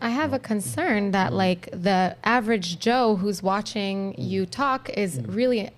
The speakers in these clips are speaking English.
I have a concern that like the average Joe who's watching you talk is really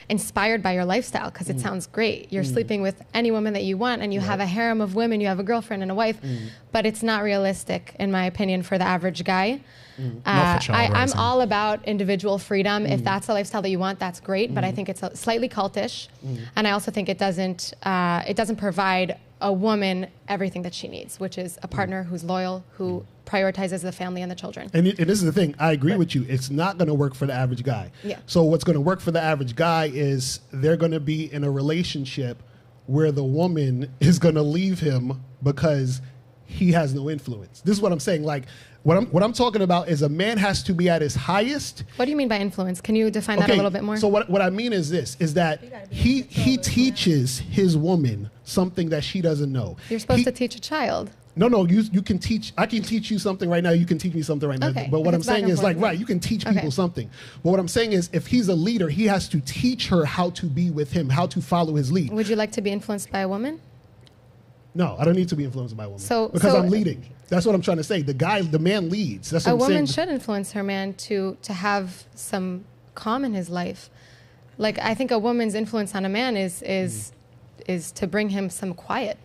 inspired by your lifestyle because it sounds great. You're sleeping with any woman that you want and you have a harem of women, you have a girlfriend and a wife, but it's not realistic in my opinion for the average guy. I'm all about individual freedom. If that's the lifestyle that you want, that's great, but I think it's slightly cultish. And I also think it doesn't provide a woman everything that she needs, which is a partner who's loyal, who prioritizes the family and the children. And this is the thing, I agree with you. It's not going to work for the average guy. Yeah. So what's going to work for the average guy is they're going to be in a relationship where the woman is going to leave him because he has no influence. This is what I'm saying. Like, what I'm talking about is a man has to be at his highest. What do you mean by influence? Can you define that a little bit more? So what I mean is this, is that he teaches his woman something that she doesn't know. You're supposed to teach a child. No, you can teach. I can teach you something right now. You can teach me something right now. Okay, but what I'm saying is like, right, you can teach people something. But what I'm saying is if he's a leader, he has to teach her how to be with him, how to follow his lead. Would you like to be influenced by a woman? No, I don't need to be influenced by a woman. Because I'm leading. That's what I'm trying to say. The man leads. That's what I'm saying. A woman should influence her man to have some calm in his life. Like, I think a woman's influence on a man is to bring him some quiet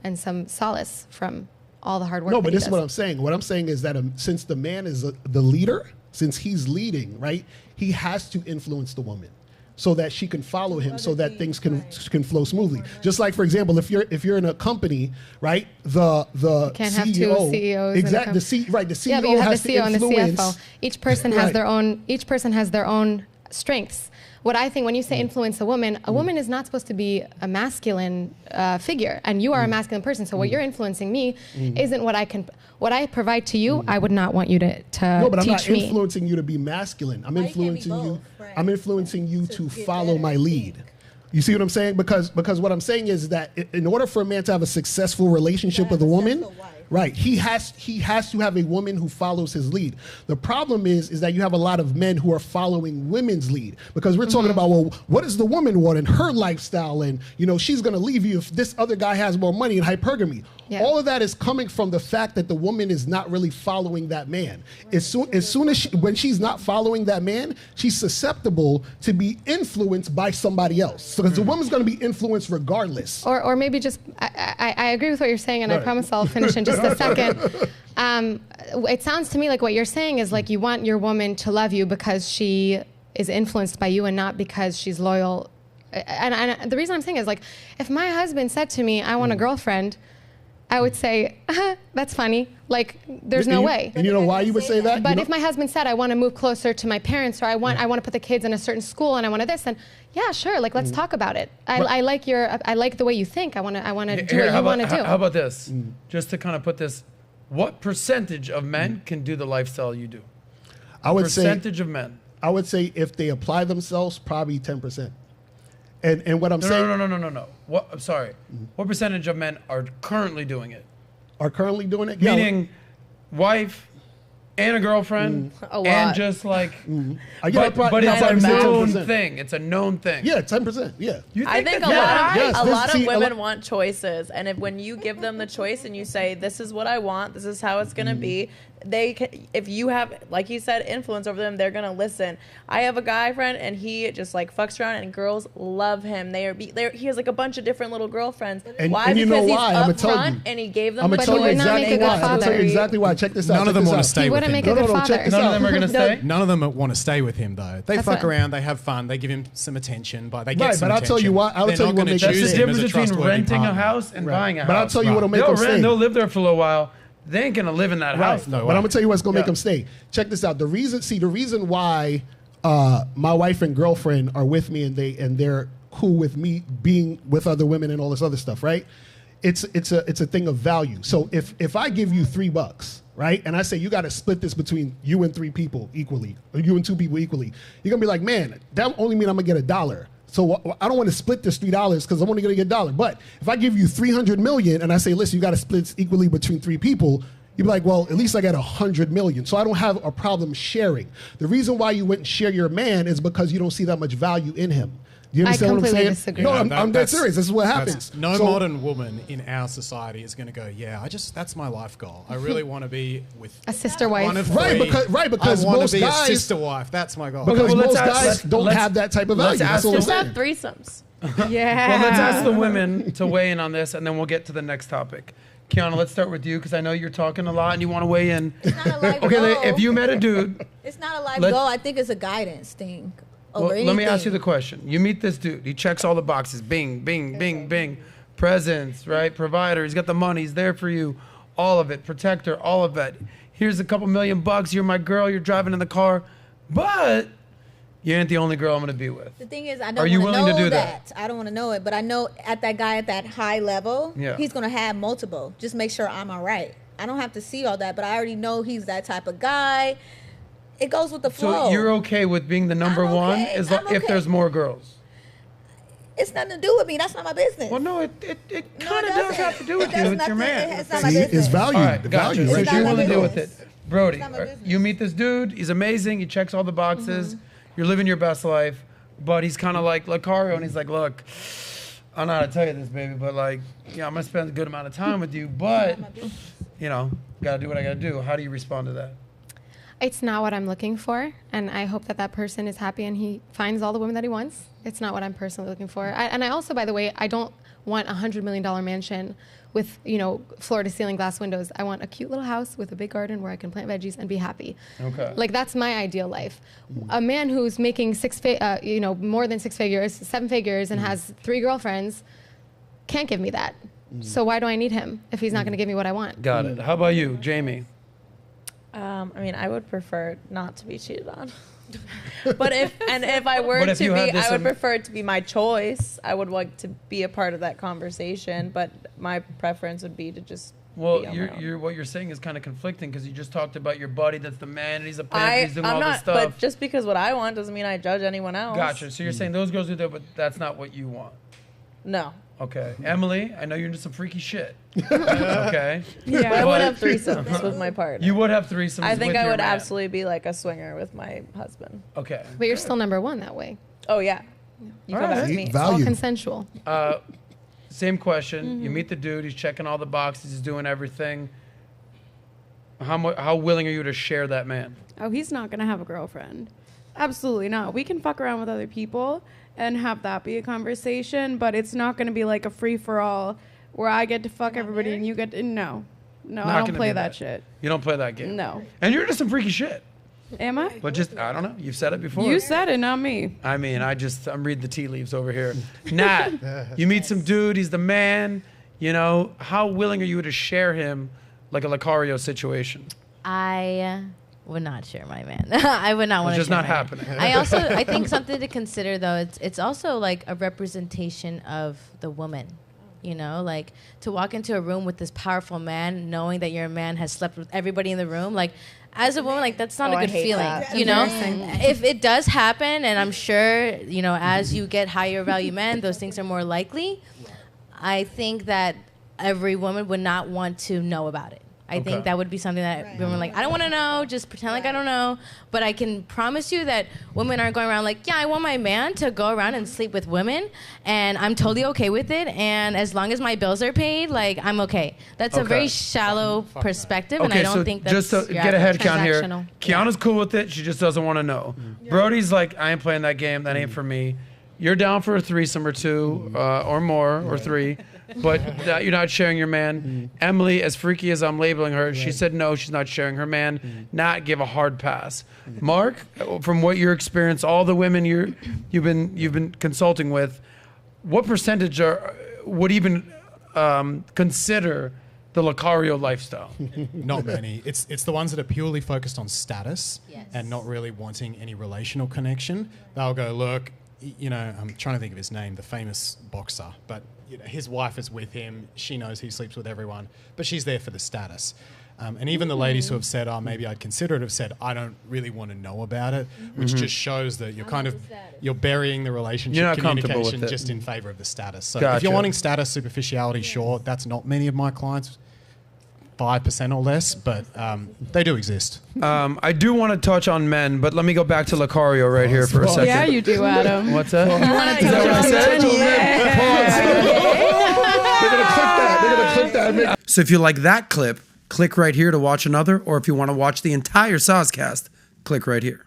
and some solace from all the hard work. No, but this is what I'm saying. What I'm saying is that since the man is the leader, since he's leading, right, he has to influence the woman so that she can follow him, so that things can flow smoothly. Just like, for example, if you're in a company, right, the you can't CEO, have two CEOs. Exactly. The CEO yeah, but you have has the CEO to influence. and the CFO. Each person has their own. Each person has their own strengths. What I think when you say influence a woman is not supposed to be a masculine figure, and you are a masculine person. So what you're influencing me isn't what I provide to you. I would not want you to teach me. No, but I'm not influencing you to be masculine. I'm influencing you. Right. I'm influencing you to follow my lead. You see what I'm saying? Because what I'm saying is that in order for a man to have a successful relationship with a woman, right, he has to have a woman who follows his lead. The problem is that you have a lot of men who are following women's lead because we're talking about, well, what does the woman want in her lifestyle? And, she's going to leave you if this other guy has more money and hypergamy. Yeah. All of that is coming from the fact that the woman is not really following that man. Right. When she's not following that man, she's susceptible to be influenced by somebody else. Because the woman's going to be influenced regardless. Or maybe just, I agree with what you're saying, and I promise I'll finish in just a second. It sounds to me like what you're saying is like you want your woman to love you because she is influenced by you and not because she's loyal. And the reason I'm saying is like, if my husband said to me, I want a girlfriend, I would say, that's funny. Like, there's no way. And you know why you would say that? But if my husband said, I want to move closer to my parents, or I want to put the kids in a certain school, and I want to this, then yeah, sure. Like, let's talk about it. I like the way you think. I want to do what you want to do. How about this? Just to kind of put this, what percentage of men can do the lifestyle you do? I would say percentage of men. I would say if they apply themselves, probably 10%. And what I'm saying... No. I'm sorry. What percentage of men are currently doing it? Are currently doing it? Meaning wife and a girlfriend and just like... But it's a known thing. It's a known thing. Yeah, 10%. Yeah. I think a lot of women want choices. And when you give them the choice and you say, this is what I want, this is how it's going to be, if you have, like you said, influence over them, they're gonna listen. I have a guy friend and he just like fucks around and girls love him. He has like a bunch of different little girlfriends. Why? Because he's upfront and he gave them the choice. I'm gonna tell you exactly why. Check this out. None of them want to stay with him. None of them are gonna stay. None of them want to stay with him though. They fuck around, they have fun, they give him some attention, but they get some attention. But I'll tell you why. I'll tell you what makes That's the difference between renting a house and buying a house. But I'll tell you what'll make them stay. They'll live there for a little while. They ain't gonna live in that house. No, but I'm gonna tell you what's gonna make them stay. Check this out. The reason why my wife and girlfriend are with me and they're cool with me being with other women and all this other stuff, right? It's a thing of value. So if I give you $3, right, and I say you got to split this between you and 3 people equally, or you and 2 people equally, you're gonna be like, man, that only means I'm gonna get $1. So I don't want to split this $3 because I'm only going to get $1. But if I give you $300 million and I say, listen, you got to split this equally between 3 people, you'd be like, well, at least I got $100 million. So I don't have a problem sharing. The reason why you wouldn't share your man is because you don't see that much value in him. You understand what I'm saying? Disagree. No, I'm dead serious. This is what happens. No modern woman in our society is going to go, yeah, that's my life goal. I really want to be with a sister wife. One of Right, because I want most to be guys, a sister wife. That's my goal. Because most guys don't have that type of value. That's what I'm Just have saying. threesomes. Yeah. Well, let's ask the women to weigh in on this, and then we'll get to the next topic. Kiana, let's start with you because I know you're talking a lot and you want to weigh in. It's not a life Okay, goal. if you met a dude. It's not a life goal. I think it's a guidance thing. Well, let me ask you the question. You meet this dude. He checks all the boxes. Bing, bing, bing, bing. Presents, right? Provider. He's got the money. He's there for you. All of it. Protector. All of it. Here's a couple $1,000,000. You're my girl. You're driving in the car. But you ain't the only girl I'm going to be with. The thing is, I don't want to know that. I don't want to know it. But I know at that guy at that high level, he's going to have multiple. Just make sure I'm all right. I don't have to see all that. But I already know he's that type of guy. It goes with the flow. So you're okay with being the number one if there's more girls? It's nothing to do with me. That's not my business. Well, no, it kind of does have to do with you. It's your man. It's not my business. It's value. All right, The gotcha. value. So you're willing to deal with business. it. Brody, It's not my business. you meet this dude. He's amazing. He checks all the boxes. You're living your best life. But he's kind of like Locario, and he's like, look, I don't know how to tell you this, baby, but like, yeah, I'm going to spend a good amount of time with you, but, you know, got to do what I got to do. How do you respond to that? It's not what I'm looking for, and I hope that that person is happy and he finds all the women that he wants. It's not what I'm personally looking for. And I also, by the way, I don't want a $100 million mansion with, floor-to-ceiling glass windows. I want a cute little house with a big garden where I can plant veggies and be happy. Okay. Like, that's my ideal life. A man who's making more than 6 figures, 7 figures, and has 3 girlfriends can't give me that. So why do I need him if he's not going to give me what I want? Got it. How about you, Jamie? I would prefer not to be cheated on. But if I were But if to you be, had this I would prefer it to be my choice. I would like to be a part of that conversation, but my preference would be to just be on my own. What you're saying is kind of conflicting because you just talked about your buddy that's the man and he's a pimp and he's doing all this stuff. But just because what I want doesn't mean I judge anyone else. Gotcha. So you're saying those girls do that, but that's not what you want. No. Okay. Emily, I know you're into some freaky shit. Okay. Yeah, I would have threesomes with my partner. You would have threesomes I think with I your would man. absolutely be like a swinger with my husband. Okay. But you're still number one that way. Oh, yeah. You come back to me. It's all consensual. Same question. You meet the dude. He's checking all the boxes. He's doing everything. How willing are you to share that man? Oh, he's not going to have a girlfriend. Absolutely not. We can fuck around with other people and have that be a conversation, but it's not going to be like a free-for-all where I get to fuck everybody and you get to... No, I don't play that shit. You don't play that game? No. And you're into some freaky shit. Am I? But I don't know. You've said it before. You said it, not me. I mean, I'm reading the tea leaves over here. Nat, you meet some dude. He's the man. How willing are you to share him like a Locario situation? I would not share my man. I would not want to share. It's just not happening. I think something to consider though, it's also like a representation of the woman. Like to walk into a room with this powerful man, knowing that your man has slept with everybody in the room, like as a woman, like that's not a good feeling. If it does happen, and I'm sure, as you get higher value men, those things are more likely. I think that every woman would not want to know about it. I think that would be something that women are like, I don't want to know, just pretend like I don't know. But I can promise you that women aren't going around like, yeah, I want my man to go around and sleep with women, and I'm totally okay with it. And as long as my bills are paid, like, I'm okay. That's a very shallow perspective, and I don't think that's... Just to get a head count here, Kiana's cool with it. She just doesn't want to know. Brody's like, I ain't playing that game. That ain't for me. You're down for a threesome or two or more or 3. But you're not sharing your man. Emily, as freaky as I'm labeling her, she said no, she's not sharing her man. Not give a hard pass. Mark, from what your experience, all the women you've been consulting with, what percentage would even consider the Locario lifestyle? Not many. It's the ones that are purely focused on status and not really wanting any relational connection. They'll go, look, I'm trying to think of his name, the famous boxer, but his wife is with him. She knows he sleeps with everyone, but she's there for the status. And even the ladies who have said, maybe I'd consider it, have said, I don't really want to know about it, which just shows that you're burying the relationship communication just in favor of the status. So if you're wanting status, superficiality, sure, that's not many of my clients. 5% or less, but they do exist. I do want to touch on men, but let me go back to Locario right here for a second. Yeah, you do, Adam. What's that? You want to Is that what I said? They're gonna clip that. They're gonna clip that. So if you like that clip, click right here to watch another, or if you want to watch the entire SOSCast, click right here.